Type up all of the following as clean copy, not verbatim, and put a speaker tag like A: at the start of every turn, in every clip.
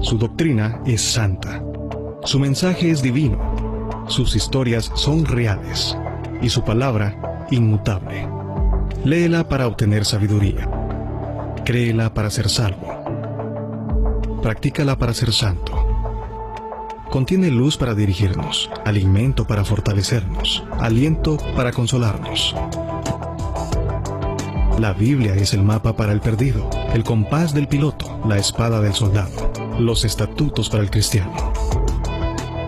A: Su doctrina es santa. Su mensaje es divino. Sus historias son reales. Y su palabra, inmutable. Léela para obtener sabiduría. Créela para ser salvo. Practícala para ser santo. Contiene luz para dirigirnos, alimento para fortalecernos, aliento para consolarnos. La Biblia es el mapa para el perdido, el compás del piloto, la espada del soldado, los estatutos para el cristiano.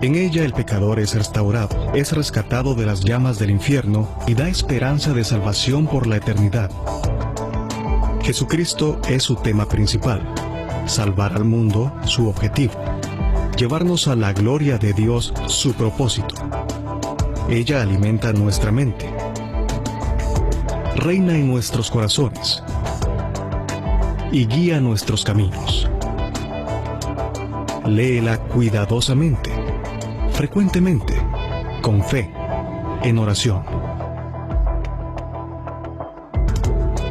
A: En ella el pecador es restaurado, es rescatado de las llamas del infierno y da esperanza de salvación por la eternidad. Jesucristo es su tema principal, salvar al mundo su objetivo, llevarnos a la gloria de Dios su propósito. Ella alimenta nuestra mente, reina en nuestros corazones y guía nuestros caminos. Léela cuidadosamente, frecuentemente, con fe, en oración.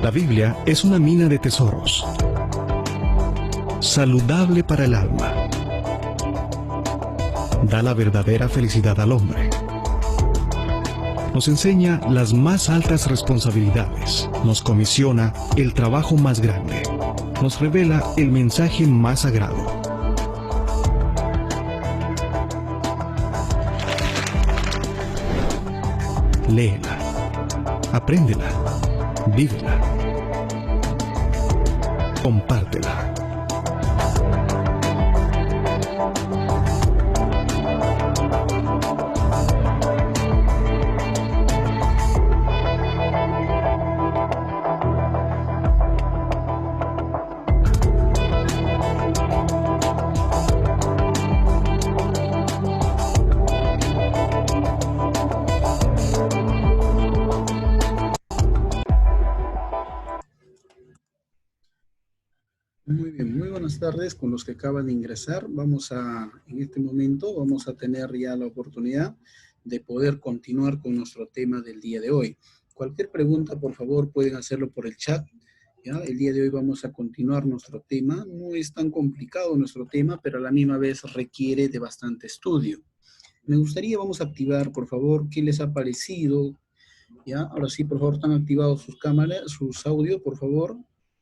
A: La Biblia es una mina de tesoros, saludable para el alma. Da la verdadera felicidad al hombre. Nos enseña las más altas responsabilidades. Nos comisiona el trabajo más grande. Nos revela el mensaje más sagrado. Léela, apréndela, vívela, compártela.
B: Muy bien, muy buenas tardes con los que acaban de ingresar. En este momento vamos a tener ya la oportunidad de poder continuar con nuestro tema del día de hoy. Cualquier pregunta, por favor, pueden hacerlo por el chat. ¿Ya? El día de hoy vamos a continuar nuestro tema. No es tan complicado nuestro tema, pero a la misma vez requiere de bastante estudio. Me gustaría, vamos a activar, por favor, qué les ha parecido. ¿Ya? Ahora sí, por favor, están activados sus cámaras, sus audios, por favor.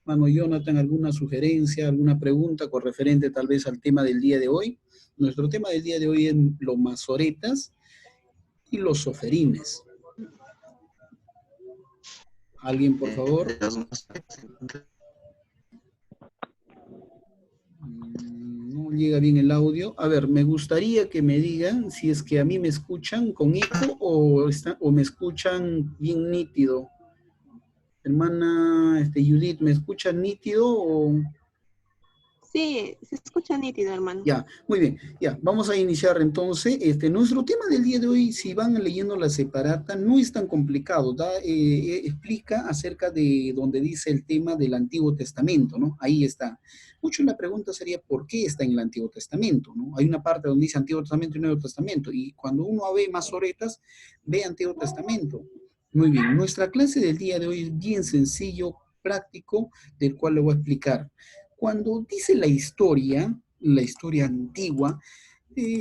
B: Mano Jonathan, ¿alguna sugerencia, alguna pregunta con referente tal vez al tema del día de hoy? Nuestro tema del día de hoy es los masoretas y los soferines. ¿Alguien, por favor? No llega bien el audio. A ver, me gustaría que me digan si es que a mí me escuchan con eco o me escuchan bien nítido. Hermana Judith, ¿me escucha nítido o...?
C: Sí, se escucha nítido, hermano.
B: Ya, muy bien. Ya, vamos a iniciar entonces. Nuestro tema del día de hoy, si van leyendo la separata, no es tan complicado. Explica acerca de donde dice el tema del Antiguo Testamento, ¿no? Ahí está. Mucho la pregunta sería, ¿por qué está en el Antiguo Testamento, ¿no? Hay una parte donde dice Antiguo Testamento y Nuevo Testamento. Y cuando uno ve masoretas, ve Antiguo Testamento. Muy bien, nuestra clase del día de hoy es bien sencillo, práctico, del cual le voy a explicar. Cuando dice la historia antigua,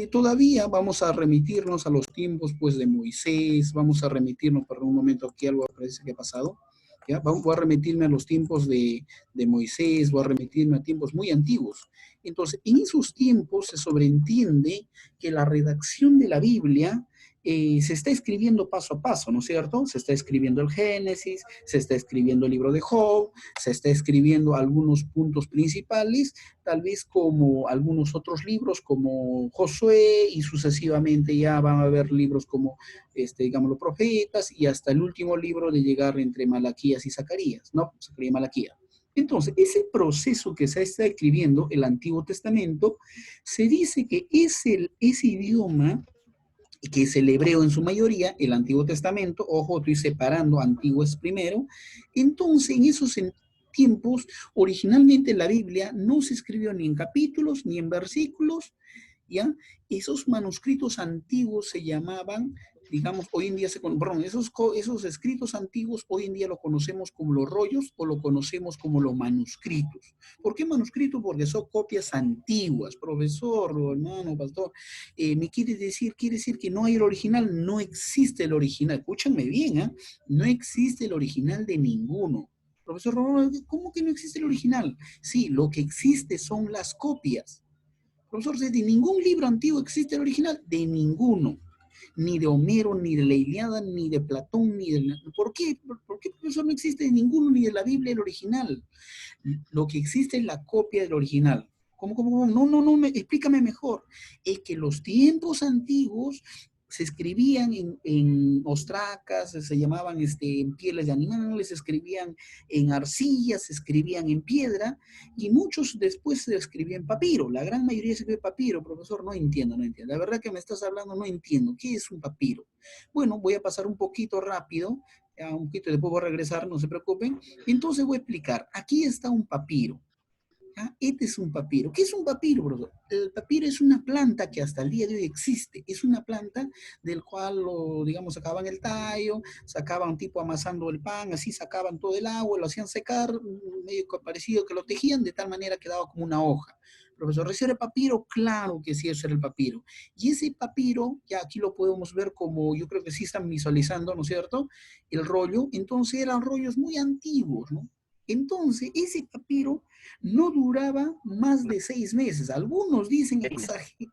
B: todavía vamos a remitirnos a los tiempos pues, de Moisés, vamos a remitirnos, por un momento aquí algo parece que ha pasado, ¿ya? Voy a remitirme a los tiempos de Moisés, voy a remitirme a tiempos muy antiguos. Entonces, en esos tiempos se sobreentiende que la redacción de la Biblia se está escribiendo paso a paso, ¿no es cierto? Se está escribiendo el Génesis, se está escribiendo el libro de Job, se está escribiendo algunos puntos principales, tal vez como algunos otros libros como Josué y sucesivamente ya van a haber libros como, digamos, los profetas y hasta el último libro de llegar entre Malaquías y Zacarías, ¿no? Zacarías y Malaquías. Entonces, ese proceso que se está escribiendo, el Antiguo Testamento, se dice que ese idioma, que es el hebreo en su mayoría, el Antiguo Testamento, ojo, estoy separando, antiguo es primero. Entonces, en esos tiempos, originalmente la Biblia no se escribió ni en capítulos ni en versículos, ¿ya? Esos manuscritos antiguos se llamaban digamos, hoy en día perdón, esos escritos antiguos, hoy en día lo conocemos como los rollos o lo conocemos como los manuscritos. ¿Por qué manuscritos? Porque son copias antiguas, profesor, o hermano, pastor. ¿Me quiere decir que no hay el original? No existe el original. Escúchenme bien, ¿eh? No existe el original de ninguno. Profesor, ¿cómo que no existe el original? Sí, lo que existe son las copias. Profesor, de ningún libro antiguo existe el original, de ninguno. Ni de Homero, ni de la Ilíada, ni de Platón, ni de... ¿Por qué? ¿Por qué, profesor, no existe de ninguno, ni de la Biblia el original? Lo que existe es la copia del original. ¿Cómo? No, explícame mejor. Es que los tiempos antiguos se escribían en ostracas, se llamaban en pieles de animales, se escribían en arcillas, se escribían en piedra, y muchos después se escribían en papiro. La gran mayoría se escribe en papiro, profesor, no entiendo. La verdad que me estás hablando, no entiendo. ¿Qué es un papiro? Bueno, voy a pasar un poquito rápido, un poquito, después voy a regresar, no se preocupen. Entonces voy a explicar. Aquí está un papiro. ¿Ya? Este es un papiro. ¿Qué es un papiro, profesor? El papiro es una planta que hasta el día de hoy existe. Es una planta del cual, digamos, sacaban el tallo, sacaban tipo amasando el pan, así sacaban todo el agua, lo hacían secar, medio parecido que lo tejían, de tal manera que daba como una hoja. Profesor, ¿ese era el papiro? Claro que sí, ese era el papiro. Y ese papiro, ya aquí lo podemos ver como, yo creo que sí están visualizando, ¿no es cierto? El rollo. Entonces eran rollos muy antiguos, ¿no? Entonces, ese papiro no duraba más de 6 meses. Algunos dicen,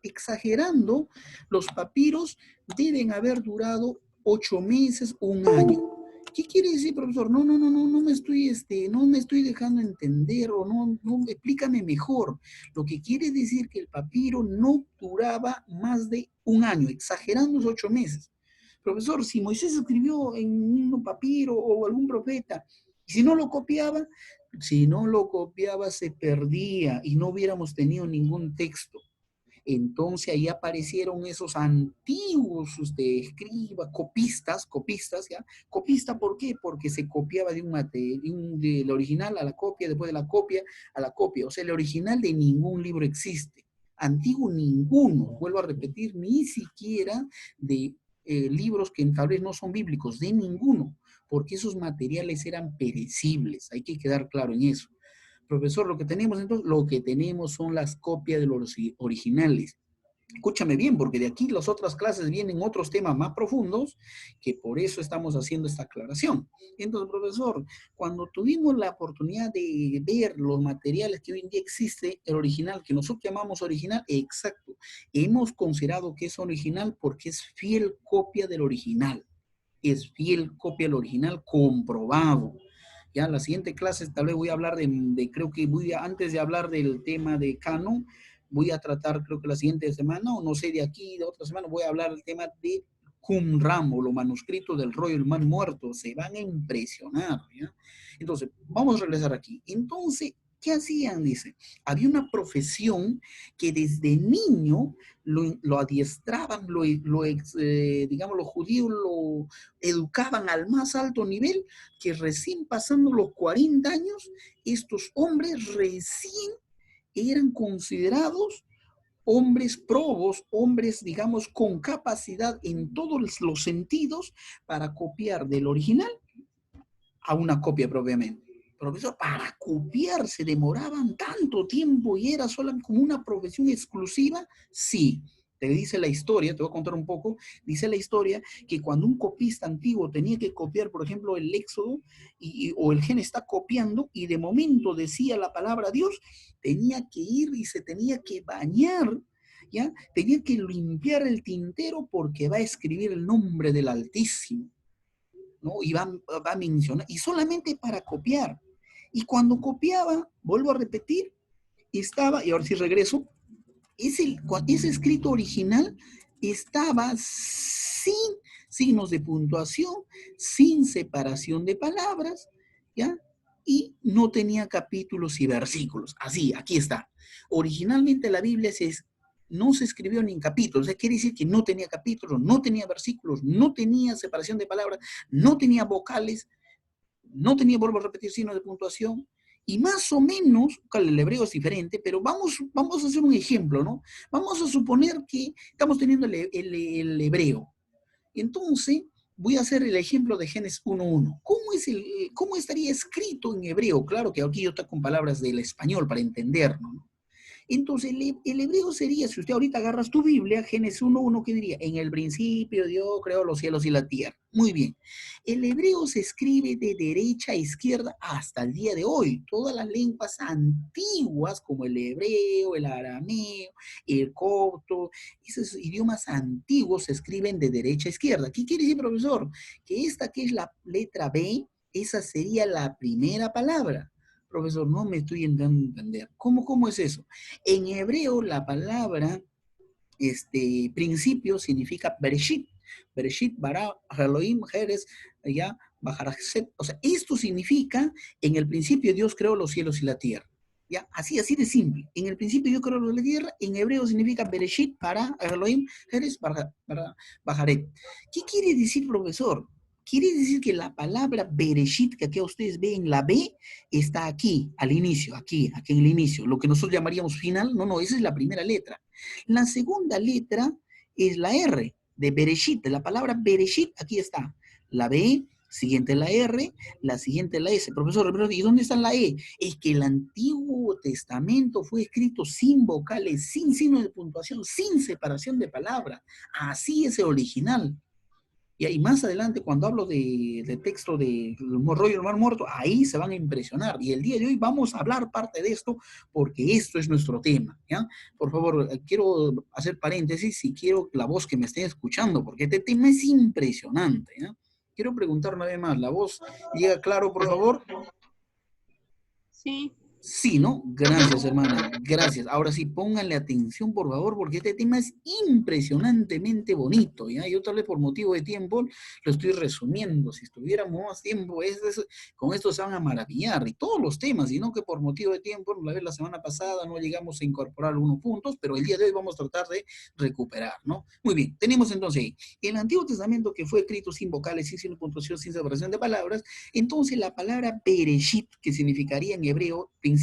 B: exagerando, los papiros deben haber durado 8 meses, un año. ¿Qué quiere decir, profesor? No me estoy dejando entender, o no, explícame mejor. Lo que quiere decir que el papiro no duraba más de un año, exagerando los 8 meses. Profesor, si Moisés escribió en un papiro o algún profeta, y si no lo copiaba se perdía y no hubiéramos tenido ningún texto. Entonces ahí aparecieron esos antiguos escribas, copistas, ¿ya? ¿Copista por qué? Porque se copiaba de un material, del original a la copia, después de la copia a la copia. O sea, el original de ningún libro existe. Antiguo ninguno, vuelvo a repetir, ni siquiera de libros que tal vez no son bíblicos, de ninguno, porque esos materiales eran perecibles, hay que quedar claro en eso. Profesor, lo que tenemos entonces, lo que tenemos son las copias de los originales. Escúchame bien, porque de aquí las otras clases vienen otros temas más profundos, que por eso estamos haciendo esta aclaración. Entonces, profesor, cuando tuvimos la oportunidad de ver los materiales que hoy en día existe, el original, que nosotros llamamos original, exacto, hemos considerado que es original porque es fiel copia del original. Es fiel copia del original comprobado. Ya en la siguiente clase tal vez voy a hablar creo que antes de hablar del tema de canon, voy a tratar, creo que la siguiente semana, o no sé, de aquí, de otra semana, voy a hablar del tema de Qumran, o los manuscritos del rollo del mar muerto. Se van a impresionar, ¿ya? Entonces, vamos a regresar aquí. Entonces, ¿qué hacían? Dice, había una profesión que desde niño lo adiestraban, digamos, los judíos lo educaban al más alto nivel, que recién pasando los 40 años, estos hombres recién eran considerados hombres probos, hombres, digamos, con capacidad en todos los sentidos para copiar del original a una copia propiamente. Profesor, para copiar se demoraban tanto tiempo y era solo como una profesión exclusiva. Sí, te dice la historia, te voy a contar un poco, dice la historia que cuando un copista antiguo tenía que copiar, por ejemplo, el Éxodo o el Génesis está copiando y de momento decía la palabra Dios, tenía que ir y se tenía que bañar, ¿ya? Tenía que limpiar el tintero porque va a escribir el nombre del Altísimo, ¿no? Y va a mencionar, y solamente para copiar. Y cuando copiaba, vuelvo a repetir, estaba, y ahora sí regreso, ese escrito original estaba sin signos de puntuación, sin separación de palabras, ¿ya? Y no tenía capítulos y versículos. Así, aquí está. Originalmente la Biblia no se escribió ni en capítulos, o sea, quiere decir que no tenía capítulos, no tenía versículos, no tenía separación de palabras, no tenía vocales, no tenía, vuelvo a repetir, signos de puntuación, y más o menos, el hebreo es diferente, pero vamos a hacer un ejemplo, ¿no? Vamos a suponer que estamos teniendo el hebreo, Entonces, voy a hacer el ejemplo de Génesis 1.1. ¿Cómo estaría escrito en hebreo? Claro que aquí yo estoy con palabras del español para entenderlo, ¿no? Entonces, el hebreo sería, si usted ahorita agarras tu Biblia, Génesis 1.1, ¿qué diría? En el principio Dios creó los cielos y la tierra. Muy bien. El hebreo se escribe de derecha a izquierda hasta el día de hoy. Todas las lenguas antiguas, como el hebreo, el arameo, el copto, esos idiomas antiguos se escriben de derecha a izquierda. ¿Qué quiere decir, profesor? Que esta que es la letra B, esa sería la primera palabra. Profesor, no me estoy dando a entender. ¿Cómo es eso? En hebreo la palabra principio significa Bereshit. Bereshit, bara, Elohim, Jerez, ya, Bajaracet. O sea, esto significa, en el principio Dios creó los cielos y la tierra. ¿Ya? Así de simple. En el principio Dios creó la tierra, en hebreo significa Bereshit, para Elohim, Jerez, Bajaret. ¿Qué quiere decir, profesor? Quiere decir que la palabra Bereshit, que aquí ustedes ven, la B, está aquí, al inicio, aquí en el inicio. Lo que nosotros llamaríamos final, no, esa es la primera letra. La segunda letra es la R, de Bereshit, de la palabra Bereshit, aquí está. La B, siguiente la R, la siguiente la S. Profesor, ¿y dónde está la E? Es que el Antiguo Testamento fue escrito sin vocales, sin signo de puntuación, sin separación de palabras. Así es el original. Y ahí más adelante, cuando hablo de texto de rollo del Mar Muerto, ahí se van a impresionar. Y el día de hoy vamos a hablar parte de esto, porque esto es nuestro tema, ¿ya? Por favor, quiero hacer paréntesis y quiero la voz que me estén escuchando, porque este tema es impresionante, ¿ya? Quiero preguntar una vez más, ¿la voz llega claro, por favor?
C: Sí.
B: Sí, ¿no? Gracias, hermana. Gracias. Ahora sí, pónganle atención, por favor, porque este tema es impresionantemente bonito, ¿ya? Yo tal vez por motivo de tiempo lo estoy resumiendo. Si estuviéramos más tiempo, con esto se van a maravillar. Y todos los temas, sino que por motivo de tiempo, la semana pasada no llegamos a incorporar algunos puntos, pero el día de hoy vamos a tratar de recuperar, ¿no? Muy bien, tenemos entonces ahí el Antiguo Testamento que fue escrito sin vocales, sin puntuación, sin separación de palabras. Entonces la palabra Bereshit, que significaría en hebreo principio,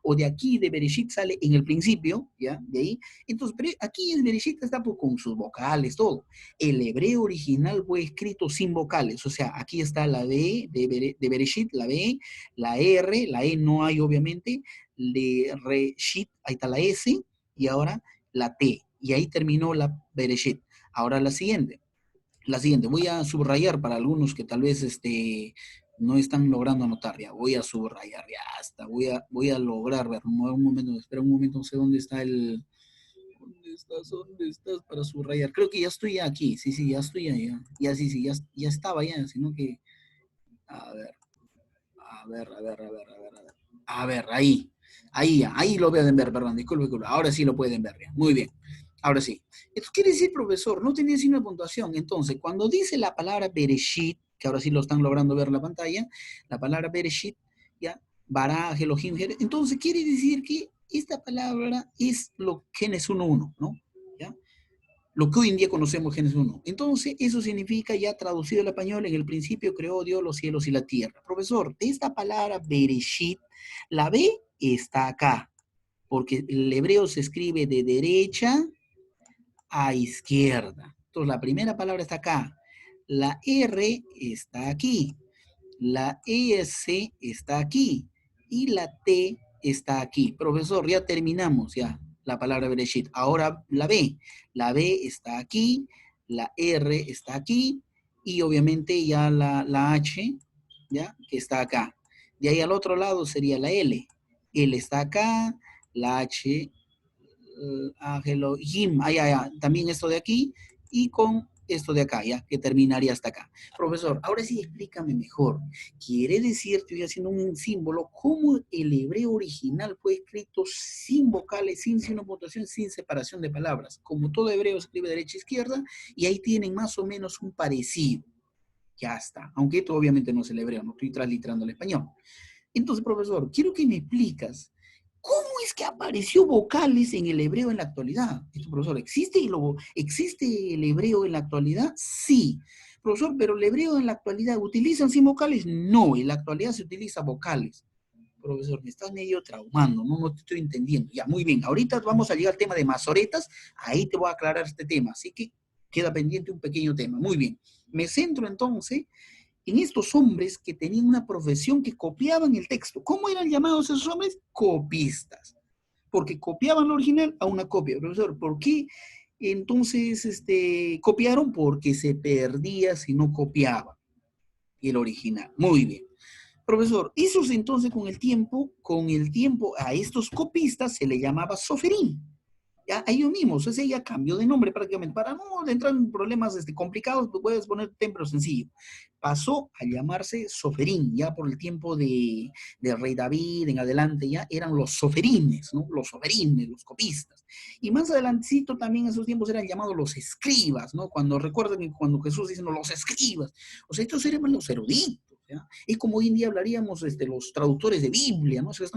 B: o de aquí de Bereshit sale en el principio, ¿ya? De ahí. Entonces, pero aquí en Bereshit está pues, con sus vocales, todo. El hebreo original fue escrito sin vocales, o sea, aquí está la B de Bereshit, la B, la R, la E no hay obviamente, de Reshit, ahí está la S, y ahora la T, y ahí terminó la Bereshit. Ahora la siguiente, voy a subrayar para algunos que tal vez no están logrando anotar, ya voy a subrayar, ya hasta voy a lograr ver, un momento, espera un momento, no sé dónde está ¿dónde estás para subrayar? Creo que ya estoy aquí, sí, ya estoy ahí, ya sí, ya estaba ya, sino que, a ver, ahí lo pueden ver, perdón, disculpe, ahora sí lo pueden ver, ya. Muy bien. Ahora sí. Esto quiere decir, profesor, no tenía signo de puntuación. Entonces, cuando dice la palabra Bereshit, que ahora sí lo están logrando ver en la pantalla, la palabra Bereshit, ya, Baraj, Elohim, entonces quiere decir que esta palabra es lo Génesis 1.1, ¿no? ¿Ya? Lo que hoy en día conocemos Génesis 1. Entonces, eso significa, ya traducido al español, en el principio creó Dios los cielos y la tierra. Profesor, de esta palabra Bereshit, la B está acá, porque el hebreo se escribe de derecha a izquierda. Entonces, la primera palabra está acá. La R está aquí. La S está aquí. Y la T está aquí. Profesor, ya terminamos ya la palabra Bereshit. Ahora la B. La B está aquí. La R está aquí. Y obviamente ya la H, ¿ya? Que está acá. De ahí al otro lado sería la L. L está acá. La H Elohim, también esto de aquí, y con esto de acá, ya, que terminaría hasta acá. Profesor, ahora sí explícame mejor. Quiere decir, estoy haciendo un símbolo, cómo el hebreo original fue escrito sin vocales, sin signo de puntuación, sin separación de palabras. Como todo hebreo se escribe derecha a izquierda, y ahí tienen más o menos un parecido. Ya está. Aunque esto obviamente no es el hebreo, no estoy transliterando el español. Entonces, profesor, quiero que me explicas ¿cómo es que apareció vocales en el hebreo en la actualidad? Esto, profesor, ¿existe el hebreo en la actualidad? Sí. Profesor, pero el hebreo en la actualidad, ¿utilizan sin vocales? No, en la actualidad se utiliza vocales. Profesor, me estás medio traumando, no te estoy entendiendo. Ya, muy bien, ahorita vamos a llegar al tema de masoretas, ahí te voy a aclarar este tema. Así que Queda pendiente un pequeño tema. Muy bien. Me centro entonces en estos hombres que tenían una profesión que copiaban el texto. ¿Cómo eran llamados esos hombres? Copistas. Porque copiaban lo original a una copia. Profesor, ¿por qué entonces copiaron? Porque se perdía si no copiaban el original. Muy bien. Profesor, esos entonces con el tiempo a estos copistas se le llamaba soferín. Ya, a ellos mismos, ese ya cambió de nombre prácticamente. Para no entrar en problemas complicados, puedes poner templo sencillo. Pasó a llamarse soferín, ya por el tiempo de rey David en adelante, ya eran los soferines, ¿no? Los soferines, los copistas. Y más adelantito también en esos tiempos eran llamados los escribas, ¿no? Cuando recuerden que cuando Jesús dice, no, los escribas, o sea, estos eran los eruditos. ¿Ya? Es como hoy en día hablaríamos los traductores de Biblia, ¿no? Esos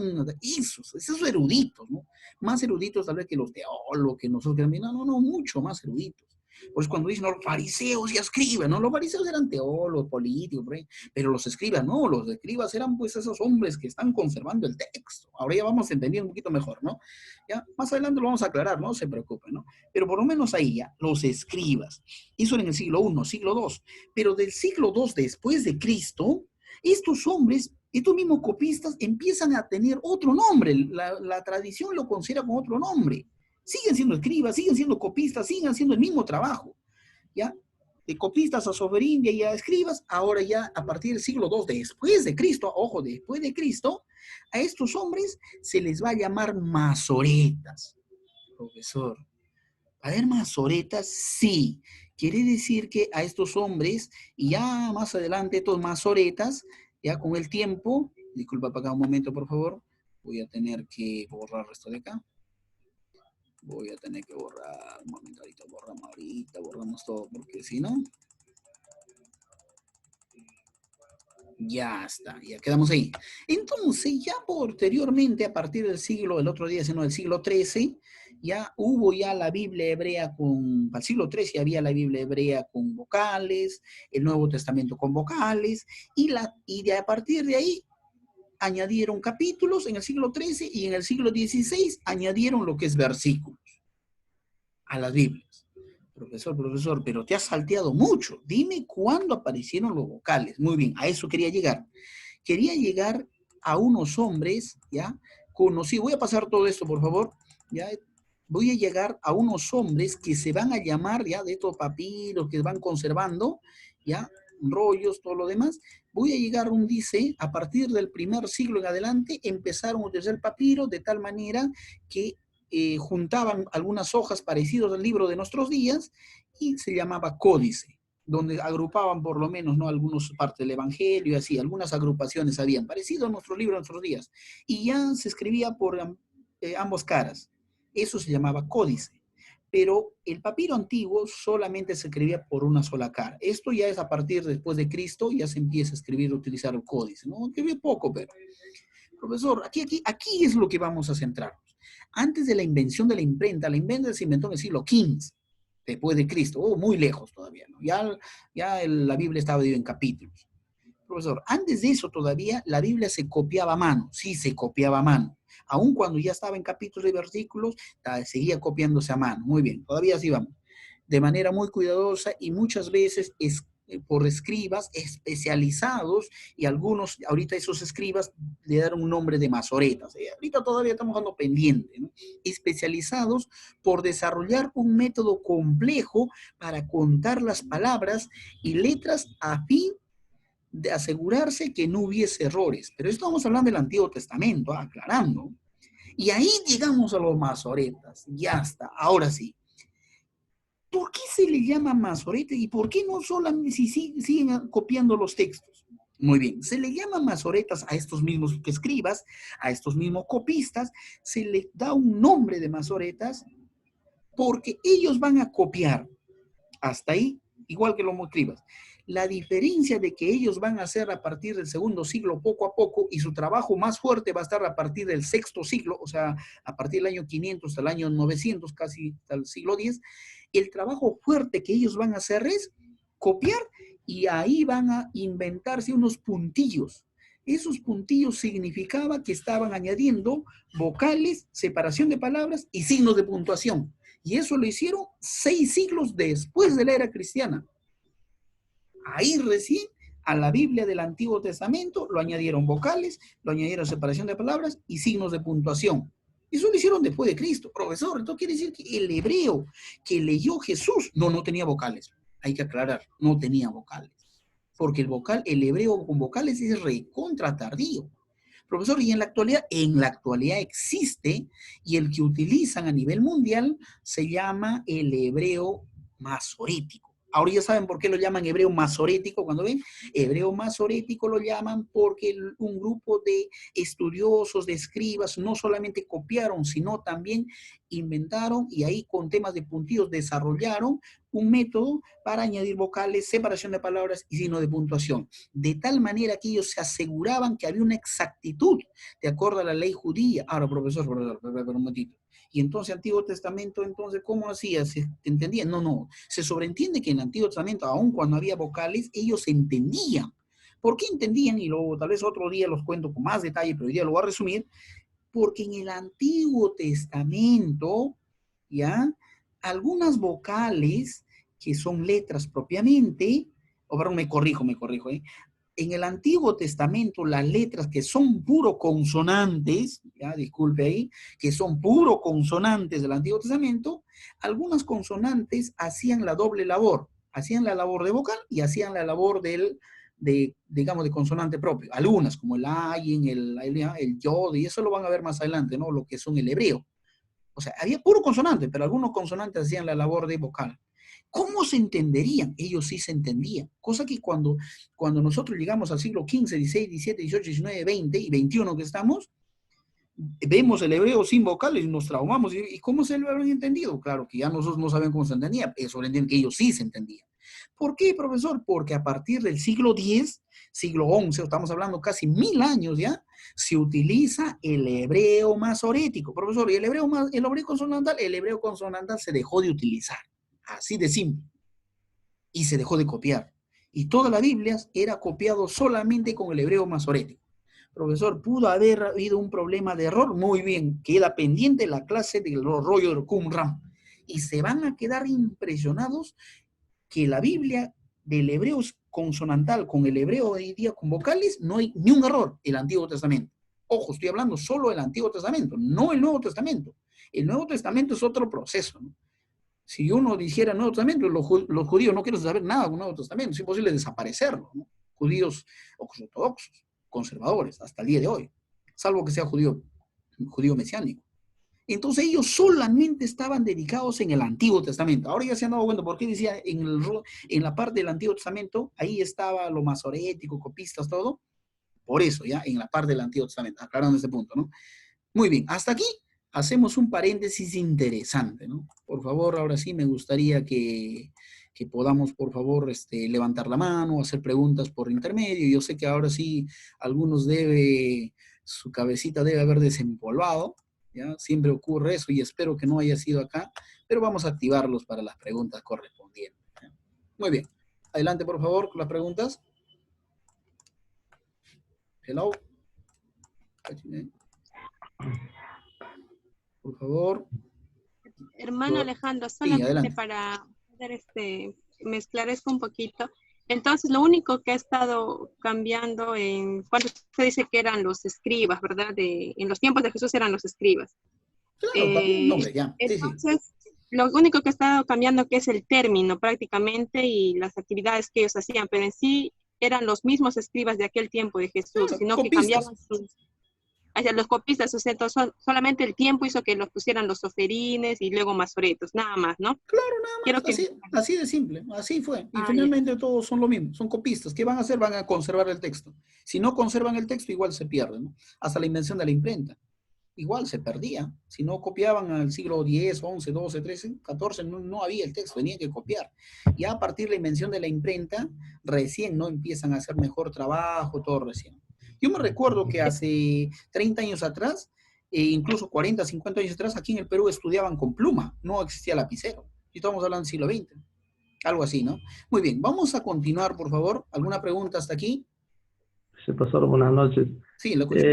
B: eruditos, ¿no? Más eruditos tal vez que los teólogos, que nosotros, no, mucho más eruditos. Pues cuando dicen, no, los fariseos y escribas, ¿no? Los fariseos eran teólogos, políticos, pero los escribas, no, los escribas eran pues esos hombres que están conservando el texto. Ahora ya vamos a entender un poquito mejor, ¿no? Ya, más adelante lo vamos a aclarar, no se preocupen, ¿no? Pero por lo menos ahí ya, los escribas. Eso era en el siglo I, siglo II. Pero del siglo II después de Cristo, estos hombres, estos mismos copistas empiezan a tener otro nombre. La tradición lo considera con otro nombre. Siguen siendo escribas, siguen siendo copistas, siguen haciendo el mismo trabajo, ¿ya? De copistas a soferín, y a escribas, ahora ya a partir del siglo II después de Cristo, ojo, después de Cristo, a estos hombres se les va a llamar masoretas. Profesor, ¿a ver masoretas? Sí. Quiere decir que a estos hombres, y ya más adelante estos masoretas, ya con el tiempo, disculpa para acá un momento por favor, voy a tener que borrar esto de acá. Voy a tener que borrar, un momento, borramos todo, porque si no, ya está, ya quedamos ahí. Entonces, ya posteriormente, a partir del siglo, el otro día, sino del siglo XIII, ya hubo ya la Biblia hebrea al siglo XIII había la Biblia hebrea con vocales, el Nuevo Testamento con vocales, y a partir de ahí añadieron capítulos en el siglo XIII y en el siglo XVI añadieron lo que es versículos a las Biblias. Profesor, pero te has salteado mucho. Dime cuándo aparecieron los vocales. Muy bien, a eso quería llegar. Quería llegar a unos hombres, ¿ya? Conocidos. Voy a pasar todo esto, por favor. ¿Ya? Voy a llegar a unos hombres que se van a llamar, ¿ya? De estos papiros que van conservando, ¿ya? Rollos, todo lo demás. Voy a llegar, dice, a partir del primer siglo en adelante, empezaron a utilizar el papiro de tal manera que juntaban algunas hojas parecidas al libro de nuestros días y se llamaba códice, donde agrupaban por lo menos, ¿no? Algunas partes del Evangelio y así, algunas agrupaciones habían parecido a nuestro libro de nuestros días. Y ya se escribía por ambas caras. Eso se llamaba códice. Pero el papiro antiguo solamente se escribía por una sola cara. Esto ya es a partir después de Cristo, ya se empieza a escribir, utilizar el códice, ¿no? Que ve poco, pero... Profesor, aquí es lo que vamos a centrarnos. Antes de la invención de la imprenta se inventó en el siglo XV, después de Cristo, muy lejos todavía, ¿no? Ya la Biblia estaba dividida en capítulos. Profesor, antes de eso todavía la Biblia se copiaba a mano, sí se copiaba a mano. Aun cuando ya estaba en capítulos y versículos, seguía copiándose a mano. Muy bien, todavía así vamos. De manera muy cuidadosa y muchas veces por escribas especializados, y algunos, ahorita esos escribas le dieron un nombre de masoretas, ahorita todavía estamos dando pendiente, ¿no? Especializados por desarrollar un método complejo para contar las palabras y letras a fin de asegurarse que no hubiese errores. Pero estamos hablando del Antiguo Testamento, aclarando. Y ahí llegamos a los masoretas, ya está, ahora sí. ¿Por qué se le llama masoreta y por qué no solamente si siguen copiando los textos? Muy bien, se le llama masoretas a estos mismos escribas, a estos mismos copistas, se les da un nombre de masoretas porque ellos van a copiar. Hasta ahí, igual que los escribas. La diferencia de que ellos van a hacer a partir del segundo siglo poco a poco y su trabajo más fuerte va a estar a partir del sexto siglo, o sea, a partir del año 500 hasta el año 900, casi hasta el siglo X, el trabajo fuerte que ellos van a hacer es copiar y ahí van a inventarse unos puntillos. Esos puntillos significaba que estaban añadiendo vocales, separación de palabras y signos de puntuación. Y eso lo hicieron 6 siglos después de la era cristiana. Ahí recién a la Biblia del Antiguo Testamento lo añadieron vocales, lo añadieron separación de palabras y signos de puntuación. Eso lo hicieron después de Cristo. Profesor, esto quiere decir que el hebreo que leyó Jesús no tenía vocales. Hay que aclarar, no tenía vocales. Porque el hebreo con vocales es recontra tardío. Profesor, y en la actualidad existe, y el que utilizan a nivel mundial se llama el hebreo masorético. Ahora ya saben por qué lo llaman hebreo masorético, cuando ven, hebreo masorético lo llaman porque un grupo de estudiosos, de escribas, no solamente copiaron, sino también inventaron y ahí con temas de puntillos desarrollaron un método para añadir vocales, separación de palabras y signo de puntuación. De tal manera que ellos se aseguraban que había una exactitud de acuerdo a la ley judía. Ahora, profesor, un momentito. Y entonces, Antiguo Testamento, entonces, ¿cómo hacía? ¿Se entendía? No. Se sobreentiende que en el Antiguo Testamento, aun cuando había vocales, ellos entendían. ¿Por qué entendían? Y luego, tal vez otro día los cuento con más detalle, pero hoy día lo voy a resumir. Porque en el Antiguo Testamento, ¿ya? Algunas vocales que son letras propiamente, o perdón, me corrijo, en el Antiguo Testamento, las letras que son puro consonantes, ya disculpe ahí, que son puro consonantes del Antiguo Testamento, algunas consonantes hacían la doble labor, hacían la labor de vocal y hacían la labor digamos, de consonante propio. Algunas, como el ayin, el yod, y eso lo van a ver más adelante, ¿no? Lo que son el hebreo. O sea, había puro consonante, pero algunos consonantes hacían la labor de vocal. ¿Cómo se entenderían? Ellos sí se entendían. Cosa que cuando nosotros llegamos al siglo XV, XVI, XVII, XVIII, XIX, XX y XXI que estamos, vemos el hebreo sin vocales y nos traumamos. ¿Y cómo se lo habrán entendido? Claro que ya nosotros no sabemos cómo se entendía. Eso lo entienden que ellos sí se entendían. ¿Por qué, profesor? Porque a partir del siglo X, siglo XI, estamos hablando casi 1000 años ya, se utiliza el hebreo masorético. Profesor, ¿y el hebreo consonantal? El hebreo consonantal se dejó de utilizar. Así de simple. Y se dejó de copiar. Y toda la Biblia era copiado solamente con el hebreo masorético. Profesor, ¿pudo haber habido un problema de error? Muy bien, queda pendiente la clase del rollo del Qumran. Y se van a quedar impresionados que la Biblia del hebreo consonantal con el hebreo hoy día con vocales no hay ni un error, el Antiguo Testamento. Ojo, estoy hablando solo del Antiguo Testamento, no el Nuevo Testamento. El Nuevo Testamento es otro proceso, ¿no? Si uno dijera Nuevo Testamento, los judíos no quieren saber nada del Nuevo Testamento, es imposible desaparecerlo, ¿no? Judíos ortodoxos, conservadores, hasta el día de hoy, salvo que sea judío mesiánico. Entonces ellos solamente estaban dedicados en el Antiguo Testamento. Ahora ya se han dado cuenta por qué decía en la parte del Antiguo Testamento, ahí estaba lo masorético, copistas, todo. Por eso, ya, en la parte del Antiguo Testamento, aclarando este punto, ¿no? Muy bien, hasta aquí hacemos un paréntesis interesante, ¿no? Por favor, ahora sí me gustaría que podamos, por favor, levantar la mano, hacer preguntas por intermedio. Yo sé que ahora sí, su cabecita debe haber desempolvado, ¿ya? Siempre ocurre eso y espero que no haya sido acá, pero vamos a activarlos para las preguntas correspondientes, ¿ya? Muy bien. Adelante, por favor, con las preguntas. Hello. Por favor.
C: Hermano Alejandro, solamente para poder me esclarezco un poquito. Entonces, lo único que ha estado cambiando cuando se dice que eran los escribas, ¿verdad? En los tiempos de Jesús eran los escribas.
B: Claro, nombre, ya.
C: Entonces, lo único que ha estado cambiando que es el término prácticamente y las actividades que ellos hacían, pero en sí eran los mismos escribas de aquel tiempo de Jesús, claro, sino copistas. Que cambiaban hacia los copistas, o sea, solamente el tiempo hizo que los pusieran los soferines y luego masoretos, nada más, ¿no?
B: Claro, nada más, así de simple, así fue. Y finalmente ya. Todos son lo mismo, son copistas. ¿Qué van a hacer? Van a conservar el texto. Si no conservan el texto, igual se pierde, ¿no? Hasta la invención de la imprenta. Igual se perdía. Si no copiaban al siglo X, XI, XII, XIII, XIV, no había el texto, tenían que copiar. Ya a partir de la invención de la imprenta, recién, ¿no? Empiezan a hacer mejor trabajo, todo recién. Yo me recuerdo que hace 30 años atrás, incluso 40, 50 años atrás, aquí en el Perú estudiaban con pluma, no existía lapicero. Y estamos hablando del siglo XX, algo así, ¿no? Muy bien, vamos a continuar, por favor. ¿Alguna pregunta hasta aquí?
D: Sí, profesor, buenas noches.
B: Sí, lo escucho.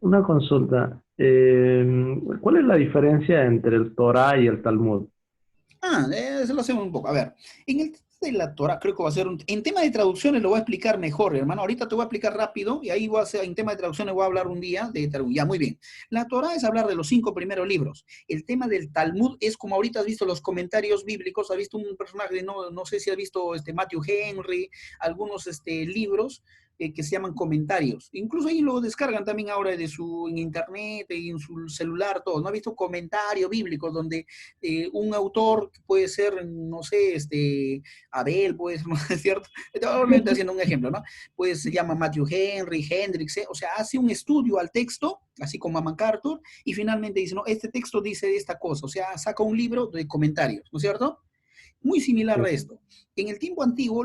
D: Una consulta. ¿Cuál es la diferencia entre el Torá y el Talmud?
B: Se lo hacemos un poco. A ver, en el tema de la Torah, creo que va a ser en tema de traducciones lo voy a explicar mejor, hermano. Ahorita te voy a explicar rápido y ahí voy a hacer, en tema de traducciones voy a hablar un día de Talmud. Ya, muy bien. La Torah es hablar de los 5 primeros libros. El tema del Talmud es como ahorita has visto los comentarios bíblicos, has visto un personaje, no sé si has visto Matthew Henry, algunos libros que se llaman comentarios. Incluso ahí lo descargan también ahora en internet y en su celular, todo. ¿No ha visto comentarios bíblicos donde un autor puede ser, no sé, Abel, puede ser, ¿no es cierto? Estoy haciendo un ejemplo, ¿no? Pues se llama Matthew Henry, Hendricks, o sea, hace un estudio al texto, así como a MacArthur, y finalmente dice, no, este texto dice esta cosa, o sea, saca un libro de comentarios, ¿no es cierto? Muy similar a esto. En el tiempo antiguo,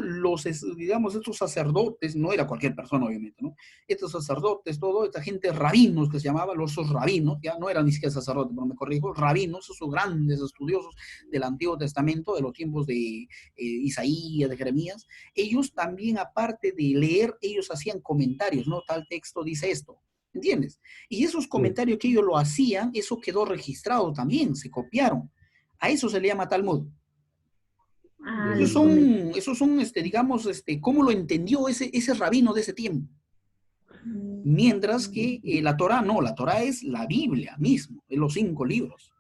B: digamos, estos sacerdotes, no era cualquier persona, obviamente, ¿no? Estos sacerdotes, esta gente rabinos que se llamaban, esos rabinos, ya no eran ni siquiera sacerdotes, pero me corrijo, rabinos, esos grandes estudiosos del Antiguo Testamento, de los tiempos de Isaías, de Jeremías, ellos también, aparte de leer, ellos hacían comentarios, ¿no? Tal texto dice esto, ¿entiendes? Y esos comentarios que ellos lo hacían, eso quedó registrado también, se copiaron. A eso se le llama Talmud. Esos son digamos, cómo lo entendió ese rabino de ese tiempo. Mientras que la Torah no, la Torah es la Biblia mismo, es los 5 libros.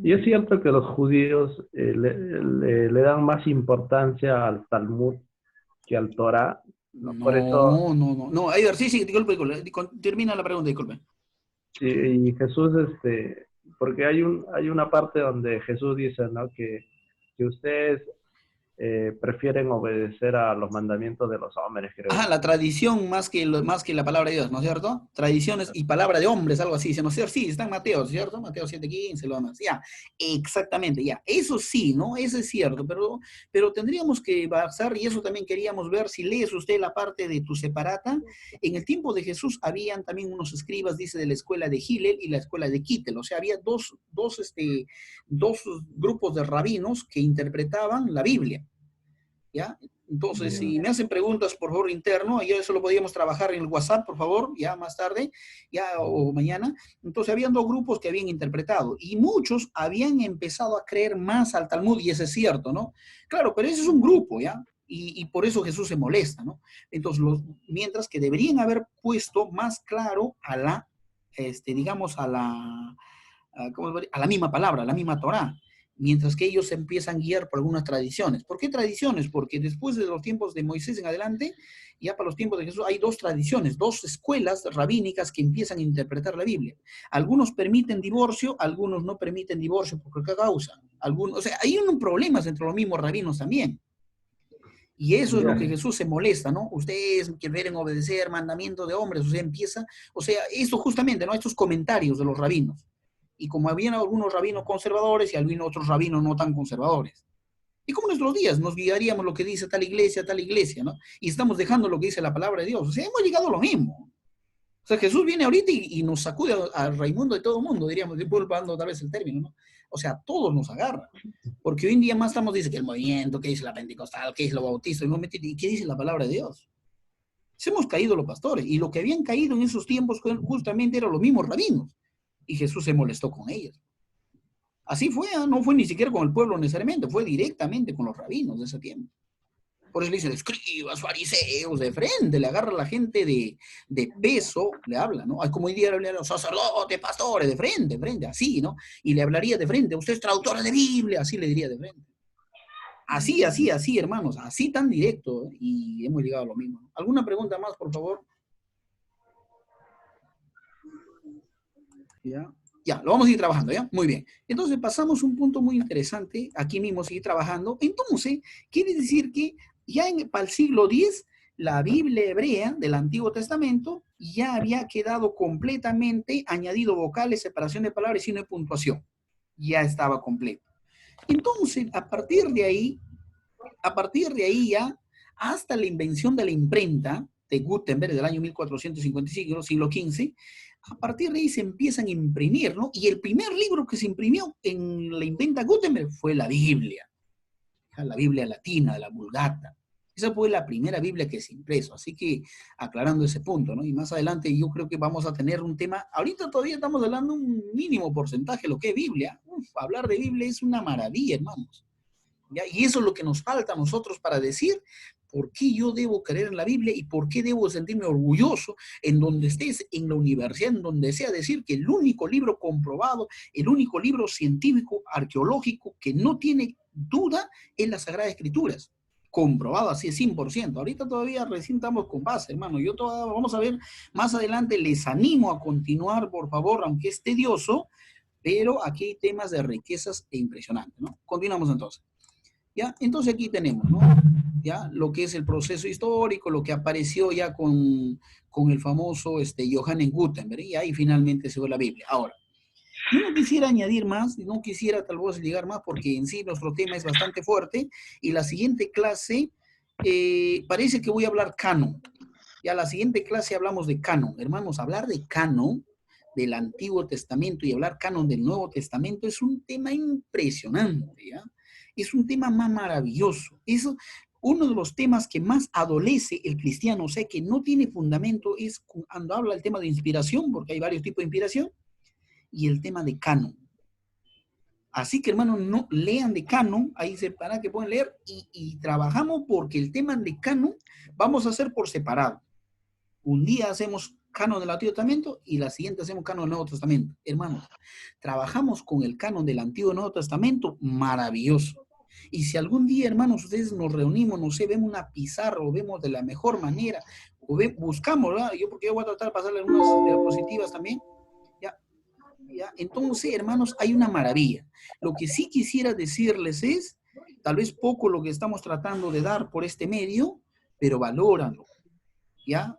D: Y es cierto que los judíos le dan más importancia al Talmud que al Torah. Por eso,
B: no. A ver, sí, disculpe. Termina la pregunta, disculpe.
D: Sí, y Jesús, porque hay una parte donde Jesús dice, ¿no? Que ustedes prefieren obedecer a los mandamientos de los hombres, creo.
B: La tradición más que la palabra de Dios, ¿no es cierto? Tradiciones y palabra de hombres, algo así, ¿no es cierto? Sí, está en Mateo, ¿cierto? Mateo 7:15, lo demás. Ya, exactamente, ya. Eso sí, ¿no? Eso es cierto, pero tendríamos que basar, y eso también queríamos ver, si lees usted la parte de tu separata, en el tiempo de Jesús habían también unos escribas, dice, de la escuela de Hillel y la escuela de Kittel, o sea, había dos grupos de rabinos que interpretaban la Biblia. ¿Ya? Entonces, si me hacen preguntas, por favor, interno, yo eso lo podíamos trabajar en el WhatsApp, por favor, ya más tarde, ya o mañana. Entonces, habían 2 grupos que habían interpretado y muchos habían empezado a creer más al Talmud, y eso es cierto, ¿no? Claro, pero ese es un grupo, ¿ya? Y por eso Jesús se molesta, ¿no? Entonces, mientras que deberían haber puesto más claro a la, digamos, a la misma palabra, a la misma Torá, mientras que ellos se empiezan a guiar por algunas tradiciones. ¿Por qué tradiciones? Porque después de los tiempos de Moisés en adelante, ya para los tiempos de Jesús, hay 2 tradiciones, 2 escuelas rabínicas que empiezan a interpretar la Biblia. Algunos permiten divorcio, algunos no permiten divorcio. ¿Por qué causa? O sea, hay unos problemas entre los mismos rabinos también. Y eso es lo que Jesús se molesta, ¿no? Ustedes quieren obedecer mandamientos de hombres, o sea, eso justamente, ¿no? Estos comentarios de los rabinos. Y como habían algunos rabinos conservadores y habían otros rabinos no tan conservadores. Y como en nuestros días nos guiaríamos lo que dice tal iglesia, ¿no? Y estamos dejando lo que dice la palabra de Dios. O sea, hemos llegado a lo mismo. O sea, Jesús viene ahorita y nos sacude a Raimundo de todo el mundo, diríamos, disculpando tal vez el término, ¿no? O sea, todos nos agarran. Porque hoy en día más estamos, dice que el movimiento, que dice la pentecostal, que dice lo bautista, y qué dice la palabra de Dios. Se hemos caído los pastores. Y lo que habían caído en esos tiempos justamente eran los mismos rabinos. Y Jesús se molestó con ellos. Así fue, no fue ni siquiera con el pueblo necesariamente, fue directamente con los rabinos de ese tiempo. Por eso le dicen escribas, fariseos, de frente, le agarra a la gente de peso, le habla, ¿no? Como hoy día le hablan a los sacerdotes, pastores, de frente, así, ¿no? Y le hablaría de frente, usted es traductora de Biblia, así le diría de frente. Así, hermanos, así tan directo, y hemos llegado a lo mismo. ¿Alguna pregunta más, por favor? Ya, lo vamos a ir trabajando, ¿ya? Muy bien. Entonces pasamos un punto muy interesante, aquí mismo seguir trabajando. Entonces, quiere decir que ya para el siglo X, la Biblia hebrea del Antiguo Testamento ya había quedado completamente añadido vocales, separación de palabras y signo de puntuación. Ya estaba completo. Entonces, a partir de ahí ya, hasta la invención de la imprenta de Gutenberg del año 1455, siglo XV, a partir de ahí se empiezan a imprimir, ¿no? Y el primer libro que se imprimió en la imprenta Gutenberg fue la Biblia latina, la Vulgata. Esa fue la primera Biblia que se impreso, así que aclarando ese punto, ¿no? Y más adelante yo creo que vamos a tener un tema, ahorita todavía estamos hablando un mínimo porcentaje de lo que es Biblia. Uf, hablar de Biblia es una maravilla, hermanos. ¿Ya? Y eso es lo que nos falta a nosotros para decir por qué yo debo creer en la Biblia y por qué debo sentirme orgulloso en donde estés, en la universidad, en donde sea, decir que el único libro comprobado, el único libro científico, arqueológico, que no tiene duda es las Sagradas Escrituras. Comprobado así, 100%. Ahorita todavía recién estamos con base, hermano. Vamos a ver más adelante, les animo a continuar, por favor, aunque es tedioso, pero aquí hay temas de riquezas e impresionantes, ¿no? Continuamos entonces. ¿Ya? Entonces aquí tenemos, ¿no? ¿Ya? Lo que es el proceso histórico, lo que apareció ya con el famoso Johannes Gutenberg, y ahí finalmente se ve la Biblia. Ahora, yo no quisiera añadir más, no quisiera tal vez llegar más, porque en sí nuestro tema es bastante fuerte, y la siguiente clase, parece que voy a hablar canon. Ya la siguiente clase hablamos de canon. Hermanos, hablar de canon del Antiguo Testamento y hablar canon del Nuevo Testamento es un tema impresionante, ¿ya? Es un tema más maravilloso. Es uno de los temas que más adolece el cristiano, o sea, que no tiene fundamento, es cuando habla el tema de inspiración, porque hay varios tipos de inspiración, y el tema de canon. Así que, hermanos, no lean de canon, ahí se para que pueden leer, y trabajamos porque el tema de canon vamos a hacer por separado. Un día hacemos canon del Antiguo Testamento y la siguiente hacemos canon del Nuevo Testamento. Hermanos, trabajamos con el canon del Antiguo y Nuevo Testamento, maravilloso. Y si algún día, hermanos, ustedes nos reunimos, no sé, vemos una pizarra o vemos de la mejor manera, o buscamos, ¿verdad? Porque yo voy a tratar de pasarle algunas diapositivas también. ¿Ya? Entonces, hermanos, hay una maravilla. Lo que sí quisiera decirles es, tal vez poco lo que estamos tratando de dar por este medio, pero valóranlo, ¿ya?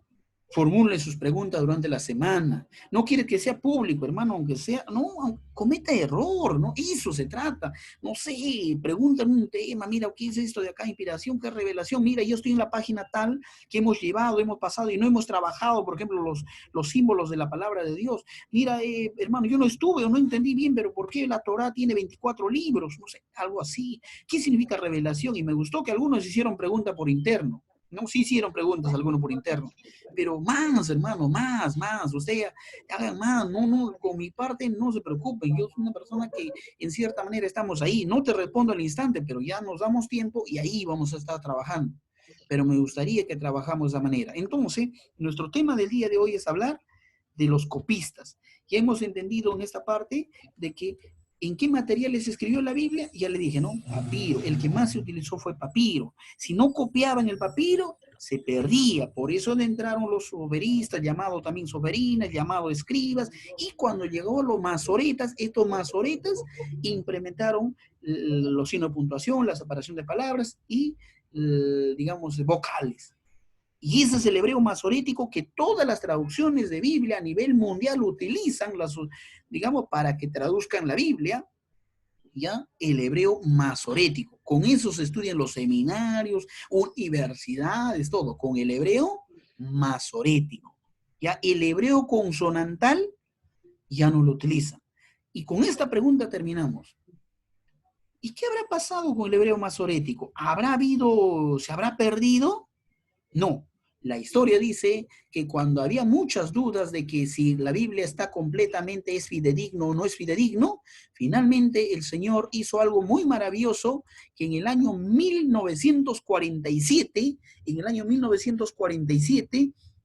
B: Formulen sus preguntas durante la semana. No quiere que sea público, hermano, aunque sea, no, cometa error, ¿no? Eso se trata. No sé, preguntan un tema, mira, ¿qué es esto de acá? Inspiración, ¿qué revelación? Mira, yo estoy en la página tal que hemos llevado, hemos pasado y no hemos trabajado, por ejemplo, los símbolos de la palabra de Dios. Mira, hermano, yo no estuve o no entendí bien, pero ¿por qué la Torá tiene 24 libros? No sé, algo así. ¿Qué significa revelación? Y me gustó que algunos hicieron pregunta por interno. No, sí hicieron preguntas algunos por interno, pero más, hermano, más, ustedes hagan más, no, con mi parte no se preocupen, yo soy una persona que en cierta manera estamos ahí, no te respondo al instante, pero ya nos damos tiempo y ahí vamos a estar trabajando, pero me gustaría que trabajamos de esa manera. Entonces, nuestro tema del día de hoy es hablar de los copistas. Ya hemos entendido en esta parte de que ¿en qué materiales se escribió la Biblia? Ya le dije, ¿no? Papiro. El que más se utilizó fue papiro. Si no copiaban el papiro, se perdía. Por eso entraron los soberistas, llamados también soberinas, llamados escribas. Y cuando llegó los masoretas, estos masoretas implementaron los signos de puntuación, la separación de palabras y, digamos, vocales. Y ese es el hebreo masorético que todas las traducciones de Biblia a nivel mundial utilizan, digamos, para que traduzcan la Biblia, ¿ya? El hebreo masorético. Con eso se estudian los seminarios, universidades, todo, con el hebreo masorético. ¿Ya? El hebreo consonantal ya no lo utilizan. Y con esta pregunta terminamos. ¿Y qué habrá pasado con el hebreo masorético? ¿Se habrá perdido? No. La historia dice que cuando había muchas dudas de que si la Biblia está completamente es fidedigno o no es fidedigno, finalmente el Señor hizo algo muy maravilloso que en el año 1947,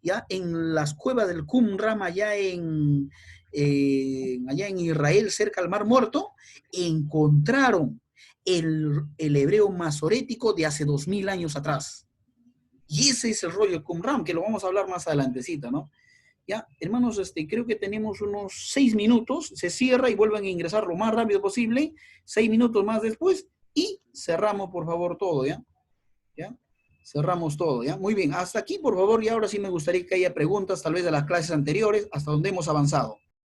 B: ya en las cuevas del Qumran, allá en Israel, cerca al Mar Muerto, encontraron el hebreo masorético de hace 2000 años atrás. Y ese es el rollo Qumran, que lo vamos a hablar más adelantecita, ¿no? Ya, hermanos, creo que tenemos unos 6 minutos, se cierra y vuelven a ingresar lo más rápido posible, 6 minutos más después, y cerramos, por favor, todo, ¿ya? ¿Ya? Cerramos todo, ¿ya? Muy bien, hasta aquí, por favor, y ahora sí me gustaría que haya preguntas, tal vez de las clases anteriores, hasta donde hemos avanzado.